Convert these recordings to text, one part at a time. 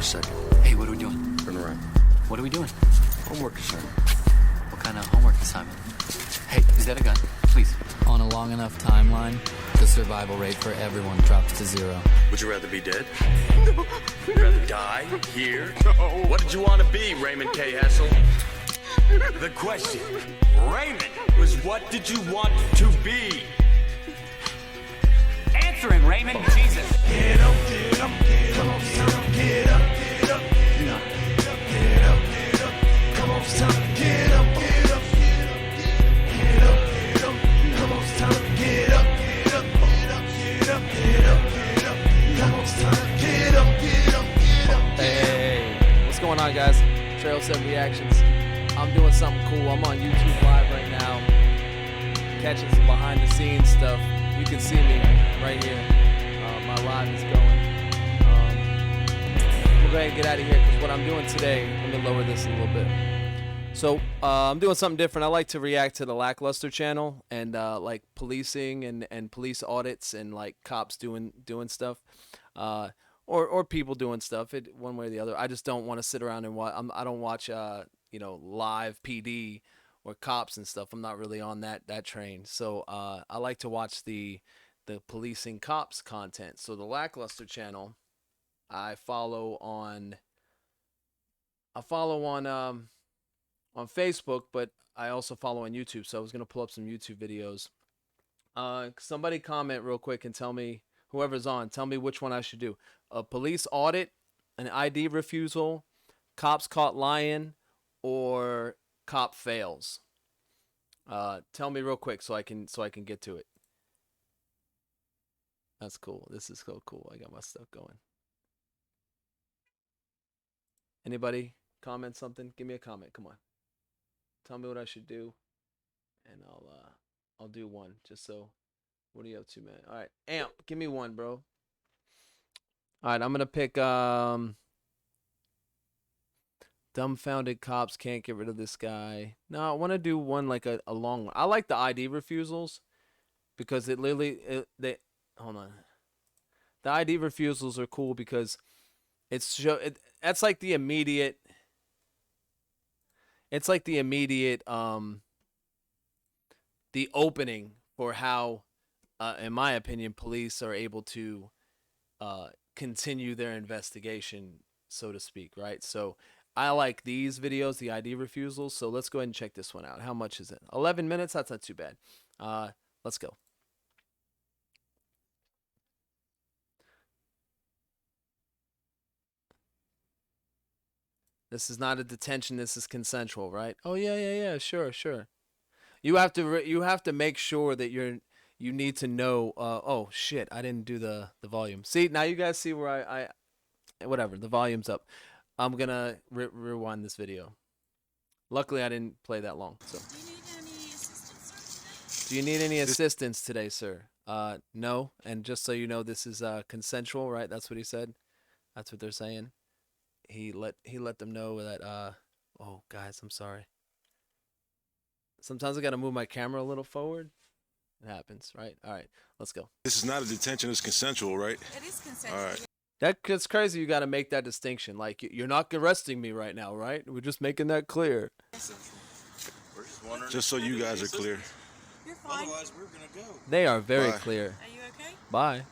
second. Hey, what are we doing? Turn around. What are we doing? Homework assignment. What kind of homework assignment? Hey, is that a gun? Please. On a long enough timeline, the survival rate for everyone drops to 0. Would you rather be dead? No. Would you rather die here? No. What did you want to be, Raymond K. Hessel? The question, Raymond, was what did you want to be? Answering, Raymond. Jesus. Get up, get up, come on, son, get up, get up, get up, get up, get up, come on, son, get up, get up, get up, get up, come on, son, get up, get up, get up, get up, get up, get up, come on, son, get up, get up, get up. Hey, what's going on, guys? Trail 7 Reactions. I'm doing something cool. I'm on YouTube Live right now, catching some behind-the-scenes stuff. You can see me right here. My live is going. We'll go ahead and get out of here because what I'm doing today, let me lower this a little bit. So I'm doing something different. I like to react to the Lackluster channel and like policing and police audits and like cops doing stuff. Or people doing stuff, one way or the other. I just don't want to sit around and watch. I don't watch, live PD or cops and stuff. I'm not really on that train. So I like to watch the policing cops content. So the Lackluster channel, I follow on Facebook, but I also follow on YouTube. So I was gonna pull up some YouTube videos. Somebody comment real quick and tell me. Whoever's on, tell me which one I should do. A police audit, an ID refusal, cops caught lying, or cop fails. Tell me real quick so I can get to it. That's cool. This is so cool. I got my stuff going. Anybody comment something? Give me a comment. Come on. Tell me what I should do, and I'll do one just so. What are you up to, man? All right, Amp, give me one, bro. All right, I'm gonna pick dumbfounded cops can't get rid of this guy. No, I want to do one like a long one. I like the ID refusals because it literally hold on. The ID refusals are cool because that's like the immediate. It's like the immediate the opening for how. In my opinion, police are able to continue their investigation, so to speak, right? So I like these videos, the ID refusals. So let's go ahead and check this one out. How much is it? 11 minutes? That's not too bad. Let's go. This is not a detention. This is consensual, right? Oh, yeah. Sure. You have to make sure that you need to know, oh shit, I didn't do the volume. See, now you guys see where I whatever, the volume's up. I'm gonna rewind this video. Luckily, I didn't play that long. So. Do you need any assistance today, sir? No, and just so you know, this is consensual, right? That's what he said. That's what they're saying. He let them know that, oh, guys, I'm sorry. Sometimes I gotta move my camera a little forward. It happens, right? All right, let's go. This is not a detention, it's consensual, right? It is consensual. All right. That's crazy. You got to make that distinction. Like, you're not arresting me right now, right? We're just making that clear. Just so you guys are clear. You're fine. Otherwise, we're gonna go. They are very Bye. clear. Are you okay? Bye.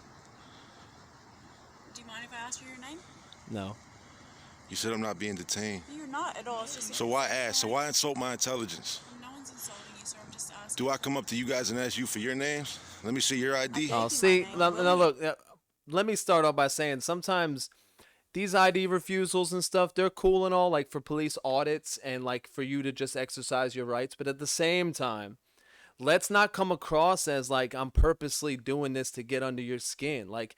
Do you mind if I ask you your name? No. You said I'm not being detained. No, you're not at all. It's just. So why ask? So why insult my intelligence? No one's insulting you, sir. I'm just asking. Do I come up to you guys and ask you for your names? Let me see your ID. Oh, see, now look. Let me start off by saying sometimes these ID refusals and stuff, they're cool and all, like for police audits and like for you to just exercise your rights. But at the same time, let's not come across as like I'm purposely doing this to get under your skin. Like,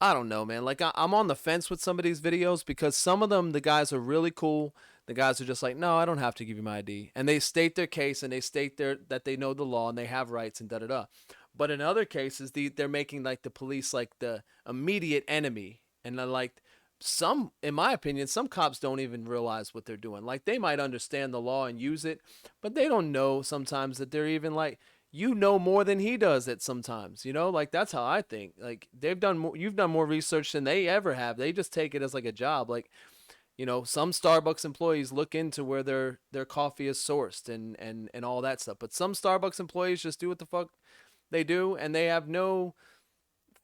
I don't know, man. Like, I'm on the fence with some of these videos because some of them, the guys are really cool. The guys are just like, no, I don't have to give you my ID. And they state their case and they state that they know the law and they have rights and da-da-da. But in other cases, they're making like the police like the immediate enemy. And then like some, in my opinion, some cops don't even realize what they're doing. Like they might understand the law and use it, but they don't know sometimes that they're even like, you know more than he does at sometimes, you know, like that's how I think. Like they've done more, you've done more research than they ever have. They just take it as like a job. Like, you know, some Starbucks employees look into where their coffee is sourced and all that stuff. But some Starbucks employees just do what the fuck they do, and they have no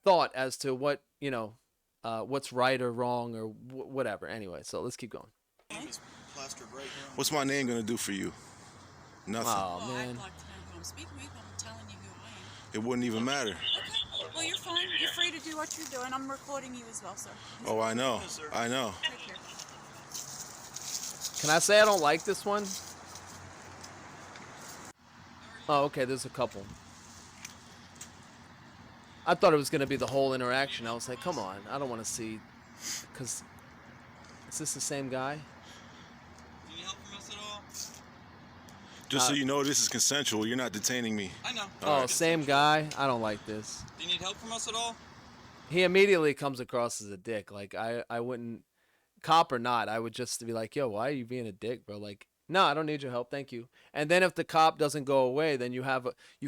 thought as to what, you know, what's right or wrong or whatever. Anyway, so let's keep going. What's my name gonna do for you? Nothing. Oh Well, man. I'd like to know who I'm speaking with. I'm telling you who I am. It wouldn't even matter. Okay. Well, you're fine. You're free to do what you're doing. I'm recording you as well, sir. Oh, I know. I know. Take care. Can I say I don't like this one? Oh, okay, there's a couple. I thought it was going to be the whole interaction. I was like, come on, I don't want to see. Because, is this the same guy? Can you help from us at all? Just so you know, this is consensual. You're not detaining me. I know. Oh, same guy? I don't like this. Do you need help from us at all? He immediately comes across as a dick. Like, I wouldn't, cop or not, I would just be like, yo, why are you being a dick, bro? Like, no, I don't need your help, thank you. And then if the cop doesn't go away, then you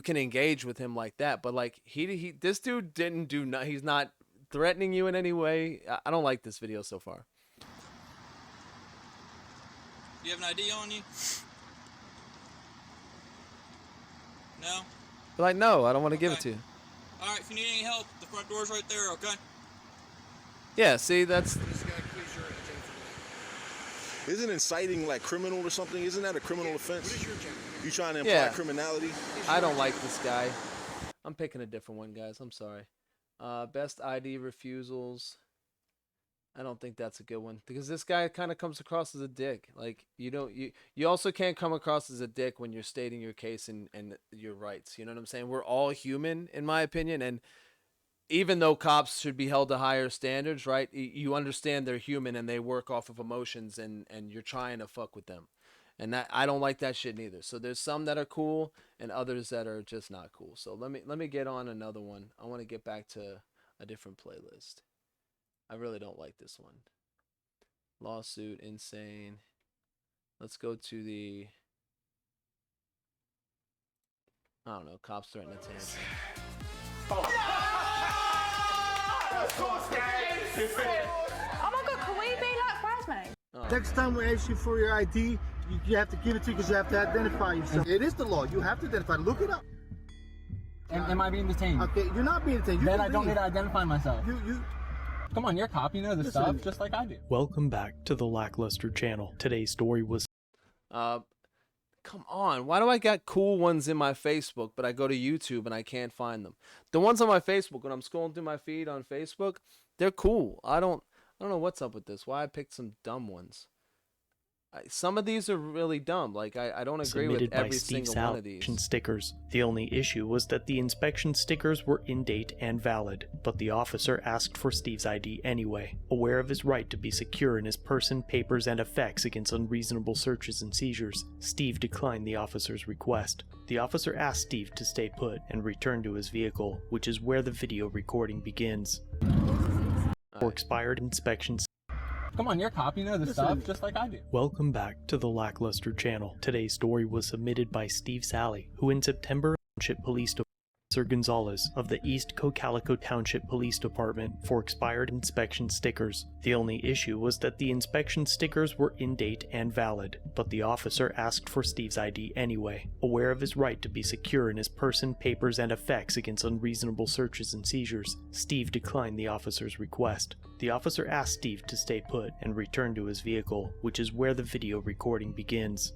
can engage with him like that. But like this dude didn't do he's not threatening you in any way. I don't like this video so far. Do you have an ID on you? No? But like, no, I don't want to give it Okay. to you. All right, if you need any help, the front door's right there, okay? Yeah, see, that's Isn't inciting like criminal or something? Isn't that a criminal offense? You trying to imply Yeah. criminality? I don't like this guy. I'm picking a different one, guys. I'm sorry. Best ID refusals. I don't think that's a good one because this guy kind of comes across as a dick. Like you also can't come across as a dick when you're stating your case and your rights. You know what I'm saying? We're all human, in my opinion, and even though cops should be held to higher standards, right? You understand they're human and they work off of emotions, and you're trying to fuck with them. And that I don't like that shit neither. So there's some that are cool and others that are just not cool. So let me get on another one. I want to get back to a different playlist. I really don't like this one. Lawsuit, insane. Let's go to the, I don't know, cops threatening a tantrum. Oh my god, can we be like bridesmaids? Next time we ask you for your ID, you have to give it to you because you have to identify yourself. It is the law. You have to identify. Look it up. Am I being detained? Okay, you're not being detained. You Then can I don't leave. need to identify myself. You. Come on, you're a cop. You know the Listen. stuff just like I do. Welcome back to the Lackluster channel. Today's story was Come on, why do I got cool ones in my Facebook, but I go to YouTube and I can't find them? The ones on my Facebook, when I'm scrolling through my feed on Facebook, they're cool. I don't know what's up with this. Why I picked some dumb ones. Some of these are really dumb. Like I don't agree with submitted by every Steve single one of these. Inspection stickers. The only issue was that the inspection stickers were in date and valid, but the officer asked for Steve's ID anyway, aware of his right to be secure in his person, papers, and effects against unreasonable searches and seizures. Steve declined the officer's request. The officer asked Steve to stay put and return to his vehicle, which is where the video recording begins. For expired inspections. Come on, you're a cop. You know the stuff just like I do. Welcome back to the Lackluster channel. Today's story was submitted by Steve Sally, who in September Township Police Department Sir Gonzalez of the East Cocalico Township Police Department for expired inspection stickers. The only issue was that the inspection stickers were in date and valid, but the officer asked for Steve's ID anyway, aware of his right to be secure in his person, papers, and effects against unreasonable searches and seizures. Steve declined the officer's request. The officer asked Steve to stay put and return to his vehicle, which is where the video recording begins.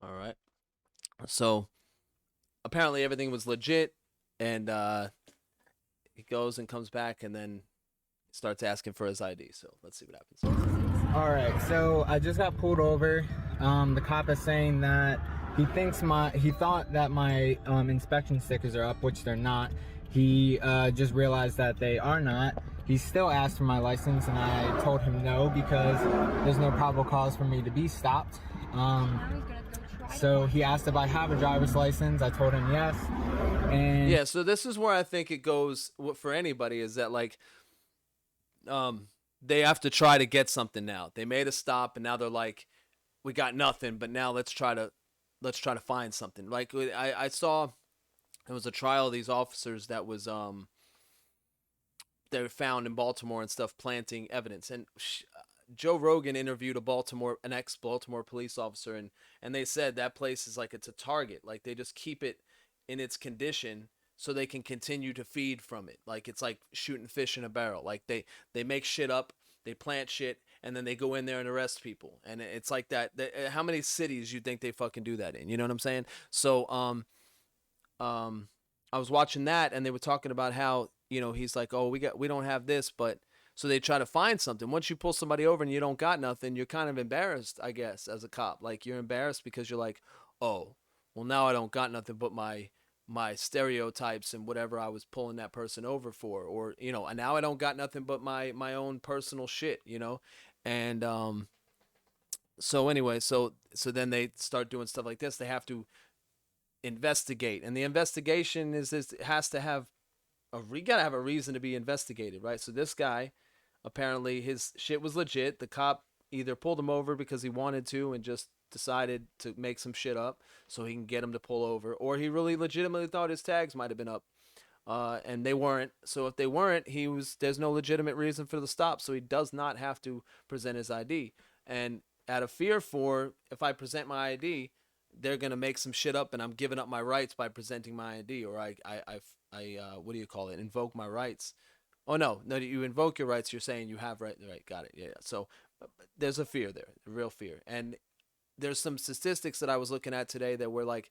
Alright. So, apparently everything was legit, and he goes and comes back and then starts asking for his ID. So, let's see what happens. Alright, so I just got pulled over. The cop is saying that he thought that my inspection stickers are up, which they're not. He just realized that they are not. He still asked for my license, and I told him no because there's no probable cause for me to be stopped. So he asked if I have a driver's license. I told him yes. And Yeah, so this is where I think it goes for anybody, is that like they have to try to get something now. They made a stop and now they're like, we got nothing, but now let's try to find something. Like I saw It was a trial of these officers that was they were found in Baltimore and stuff planting evidence. And Joe Rogan interviewed an ex-Baltimore police officer, and they said that place is like it's a target. Like they just keep it in its condition so they can continue to feed from it. Like it's like shooting fish in a barrel. Like they make shit up, they plant shit, and then they go in there and arrest people. And it's like that. How many cities you think they fucking do that in? You know what I'm saying? So I was watching that, and they were talking about how, you know, he's like, oh, we don't have this, but so they try to find something. Once you pull somebody over and you don't got nothing, you're kind of embarrassed, I guess, as a cop. Like you're embarrassed because you're like, oh, well now I don't got nothing but my stereotypes and whatever I was pulling that person over for, or you know, and now I don't got nothing but my own personal shit, you know, and so anyway, so then they start doing stuff like this. They have to investigate, and the investigation has to have gotta have a reason to be investigated, right? So this guy, apparently his shit was legit. The cop either pulled him over because he wanted to and just decided to make some shit up so he can get him to pull over, or he really legitimately thought his tags might have been up, and they weren't. So if they weren't, there's no legitimate reason for the stop, so he does not have to present his ID. And out of fear for, if I present my ID, they're gonna make some shit up, and I'm giving up my rights by presenting my ID, or I what do you call it? Invoke my rights. Oh no, you invoke your rights. You're saying you have right. Got it. Yeah. So there's a fear there, a real fear, and there's some statistics that I was looking at today that were like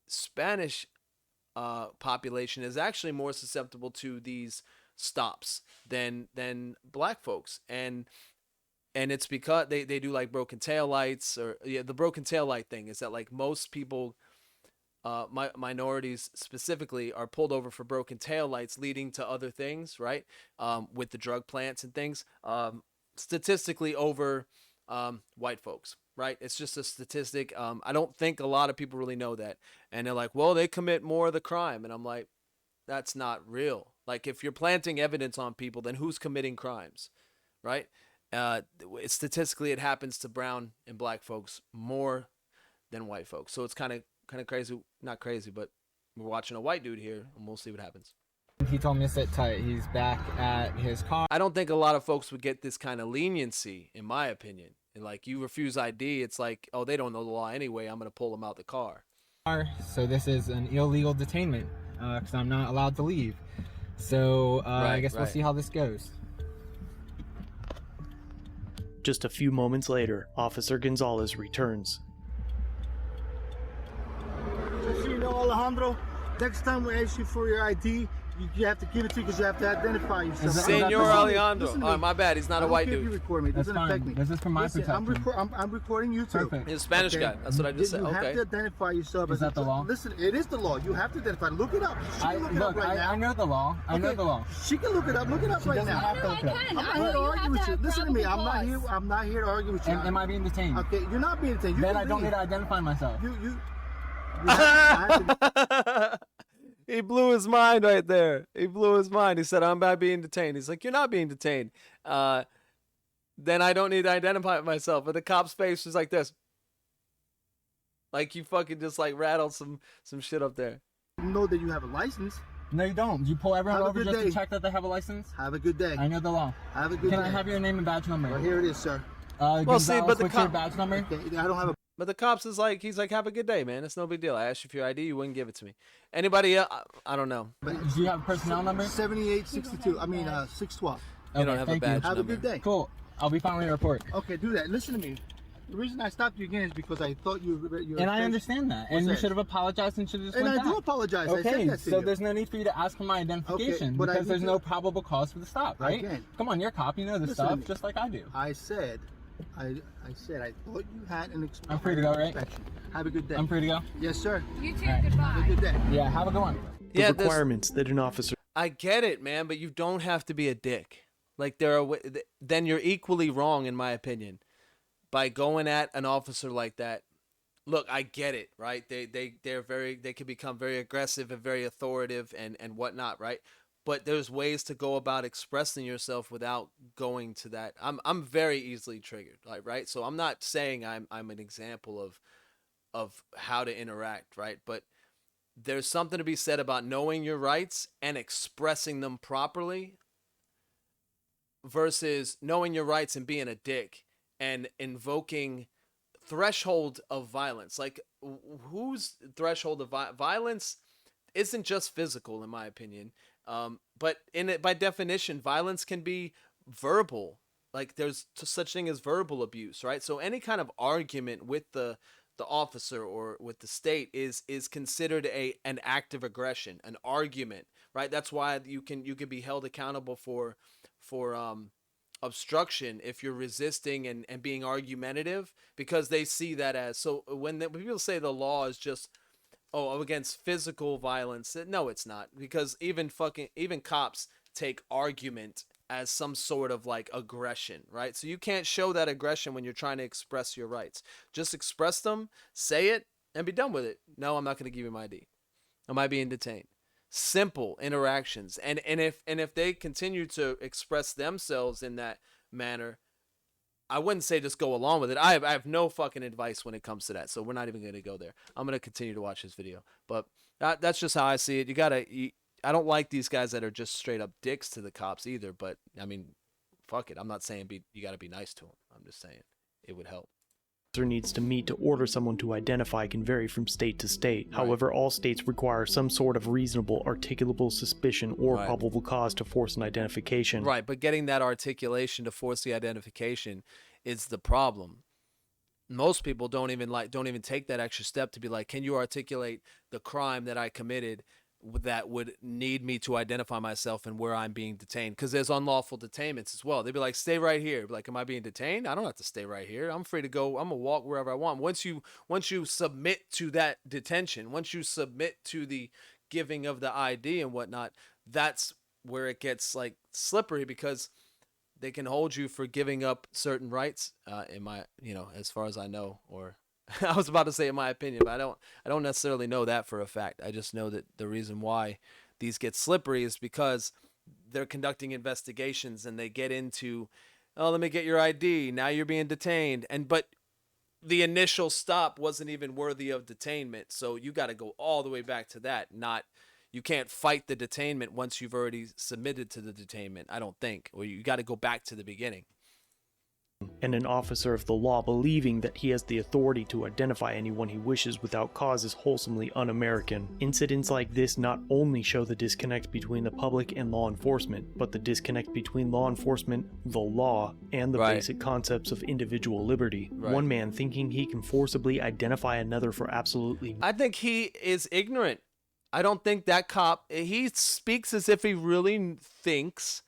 Spanish population is actually more susceptible to these stops than black folks, and it's because they do like broken tail lights, or the broken tail light thing is that like most people, minorities specifically, are pulled over for broken tail lights leading to other things, right? With the drug plants and things, statistically over white folks, right? It's just a statistic. I don't think a lot of people really know that, and they're like, well, they commit more of the crime, and I'm like, that's not real. Like if you're planting evidence on people, then who's committing crimes, right? Statistically, it happens to brown and black folks more than white folks. So it's kind of crazy, not crazy, but we're watching a white dude here, and we'll see what happens. He told me to sit tight. He's back at his car. I don't think a lot of folks would get this kind of leniency, in my opinion. And like, you refuse ID, it's like, oh, they don't know the law anyway, I'm going to pull them out the car. So this is an illegal detainment because I'm not allowed to leave. So I guess we'll see how this goes. Just a few moments later, Officer Gonzalez returns. Just so you know, Alejandro, next time we ask you for your ID, you have to give it to you because you have to identify yourself. Senor Alejandro. Oh, my bad. He's not a white dude. You record me. It doesn't affect me. This is for my protection. I'm recording you too. Perfect. He's a Spanish guy. That's what I just said. You Okay. have to identify yourself. Is that the law? Listen, it is the law. You have to identify. Look it up. She can look it up right now. I know the law. I know the law. She can look it up. Look it up right now. I'm not here to argue with you. Listen to me. I'm not here to argue with you. Am I being detained? Okay, you're not being detained. Then I don't need to identify myself. He blew his mind right there. He blew his mind. He said, I'm not being detained. He's like, you're not being detained. Then I don't need to identify myself. But the cop's face was like this. Like you fucking just like rattled some shit up there. You know that you have a license. No, you don't. You pull everyone over just to check that they have a license? Have a good day. I know the law. Have a good day. Can I have your name and badge number? Well, here it is, sir. Well, see, but the what's your badge number? Okay, I don't have a... But the cops is like, he's like, have a good day, man. It's no big deal. I asked you for your ID, you wouldn't give it to me. Anybody else? I don't know. Do you have a personnel number? 7862. I mean, 612. You don't have a badge Have number. a good day. Cool. I'll be following your report. Okay, do that. Listen to me. The reason I stopped you again is because I thought you were... And I understand that. And you should have apologized and should have just And went I do back. apologize. I Okay, said that to so you. there's no need for you to ask for my identification but I because need there's to- no probable cause for the stop, right? Again. Come on, you're a cop. You know this Listen to stuff me. just like I do. I said I thought you had an inspection. I'm free to go, right? Inspection. Have a good day. I'm free to go? Yes, sir. You too. All right. Goodbye. Have a good day. Yeah, have a good one. The Yeah, requirements that an officer I get it, man, but you don't have to be a dick. Like then you're equally wrong, in my opinion, by going at an officer like that. Look, I get it, right? They can become very aggressive and very authoritative and whatnot, right? But there's ways to go about expressing yourself without going to that. I'm very easily triggered, like, right? So I'm not saying I'm an example of how to interact, right? But there's something to be said about knowing your rights and expressing them properly versus knowing your rights and being a dick and invoking threshold of violence. Like, whose threshold of violence isn't just physical, in my opinion. But in it, by definition, violence can be verbal. Like, there's such thing as verbal abuse, right? So any kind of argument with the officer or with the state is considered an act of aggression, an argument, right? That's why you can be held accountable for obstruction if you're resisting and being argumentative, because they see that as, so when people say the law is just against physical violence, no, it's not, because even cops take argument as some sort of like aggression, right? So you can't show that aggression when you're trying to express your rights. Just express them, say it, and be done with it. No, I'm not going to give you my ID. Am I being detained? Simple interactions. And if they continue to express themselves in that manner, I wouldn't say just go along with it. I have no fucking advice when it comes to that. So we're not even going to go there. I'm going to continue to watch this video. But that's just how I see it. I don't like these guys that are just straight up dicks to the cops either. But, I mean, fuck it. I'm not saying you got to be nice to them. I'm just saying it would help. Needs to meet to order someone to identify can vary from state to state. Right. However, all states require some sort of reasonable, articulable suspicion or probable cause to force an identification. Right, but getting that articulation to force the identification is the problem. Most people don't even take that extra step to be like, can you articulate the crime that I committed that would need me to identify myself and where I'm being detained? Because there's unlawful detainments as well. They'd be like, stay right here. Be like, am I being detained? I don't have to stay right here. I'm free to go. I'm gonna walk wherever I want. Once you submit to that detention, once you submit to the giving of the ID and whatnot, that's where it gets like slippery, because they can hold you for giving up certain rights. As far as I know, or I was about to say in my opinion, but I don't necessarily know that for a fact. I just know that the reason why these get slippery is because they're conducting investigations and they get into, oh, let me get your ID. Now you're being detained. But the initial stop wasn't even worthy of detainment. So you got to go all the way back to that. You can't fight the detainment once you've already submitted to the detainment, I don't think. Or you got to go back to the beginning. And an officer of the law believing that he has the authority to identify anyone he wishes without cause is wholesomely un-American. Incidents like this not only show the disconnect between the public and law enforcement, but the disconnect between law enforcement, the law, and the basic concepts of individual liberty. One man thinking he can forcibly identify another for absolutely... I think he is ignorant. I don't think that cop... He speaks as if he really thinks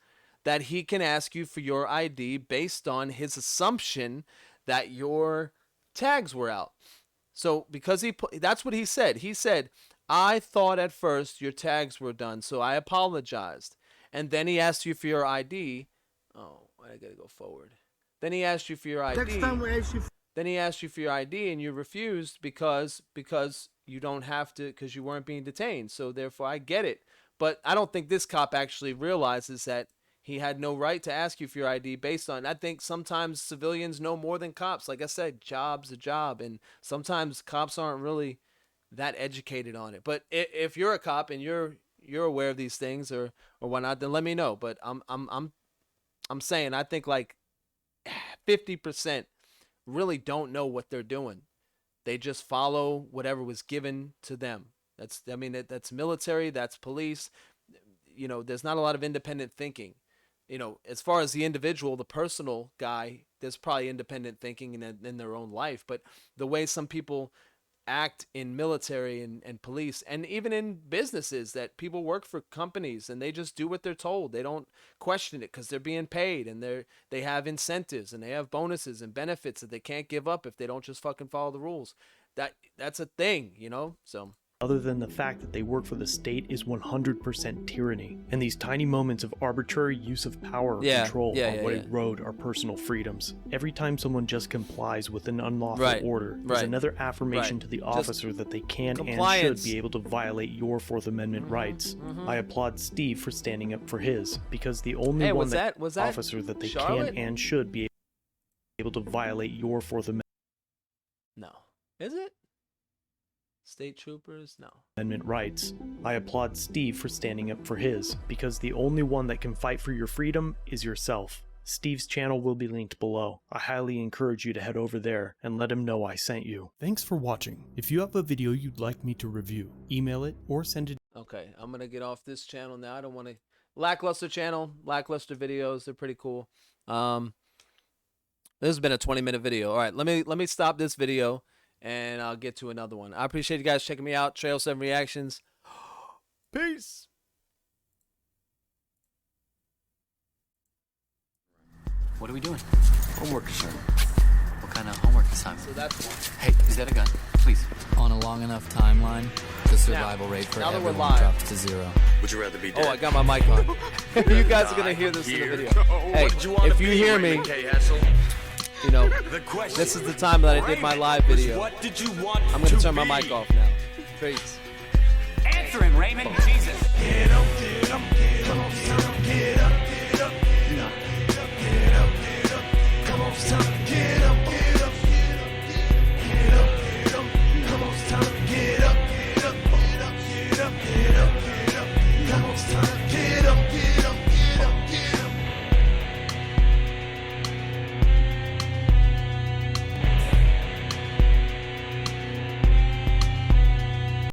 that he can ask you for your ID based on his assumption that your tags were out. So because that's what he said. He said, I thought at first your tags were done, so I apologized. And then he asked you for your ID. Oh, I gotta go forward. Then he asked you for your ID. Next time we ask you. Then he asked you for your ID and you refused because you don't have to, because you weren't being detained. So therefore I get it. But I don't think this cop actually realizes that he had no right to ask you for your ID based on, I think sometimes civilians know more than cops. Like I said, job's a job, and sometimes cops aren't really that educated on it. But if you're a cop and you're aware of these things or whatnot, then let me know. But I'm saying I think like 50% really don't know what they're doing. They just follow whatever was given to them. That's military, that's police. There's not a lot of independent thinking. As far as the individual, the personal guy, there's probably independent thinking in their own life. But the way some people act in military and police, and even in businesses, that people work for companies and they just do what they're told. They don't question it because they're being paid, and they have incentives and they have bonuses and benefits that they can't give up if they don't just fucking follow the rules. That's a thing, so... Other than the fact that they work for the state is 100% tyranny. And these tiny moments of arbitrary use of power or control on what erode our personal freedoms. Every time someone just complies with an unlawful order is another affirmation to the officer that they can and should be able to violate your Fourth Amendment rights. I applaud Steve for standing up for his, because the only one officer that they Charlotte? can and should be able to violate your Fourth Amendment. No. Is it? State troopers? No. Amendment rights. I applaud Steve for standing up for his, because the only one that can fight for your freedom is yourself. Steve's channel will be linked below. I highly encourage you to head over there and let him know I sent you. Thanks for watching. If you have a video you'd like me to review, email it or send it. Okay, I'm gonna get off this channel now. I don't want to. Lackluster channel, Lackluster videos. They're pretty cool. This has been a 20-minute video. All right, let me stop this video and I'll get to another one. I appreciate you guys checking me out. Trail 7 Reactions. Peace. What are we doing? Homework assignment. What kind of homework assignment? So that's one. Hey, is that a gun? Please. On a long enough timeline, the survival rate for now that we're everyone live. drops to 0. Would you rather be dead? Oh, I got my mic on. You guys are gonna hear this in the video. Hey, if you hear me, you know, this is the time that I did my live video. What did you want? I'm gonna turn my mic off now. Peace. Answer him, Raymond. Jesus.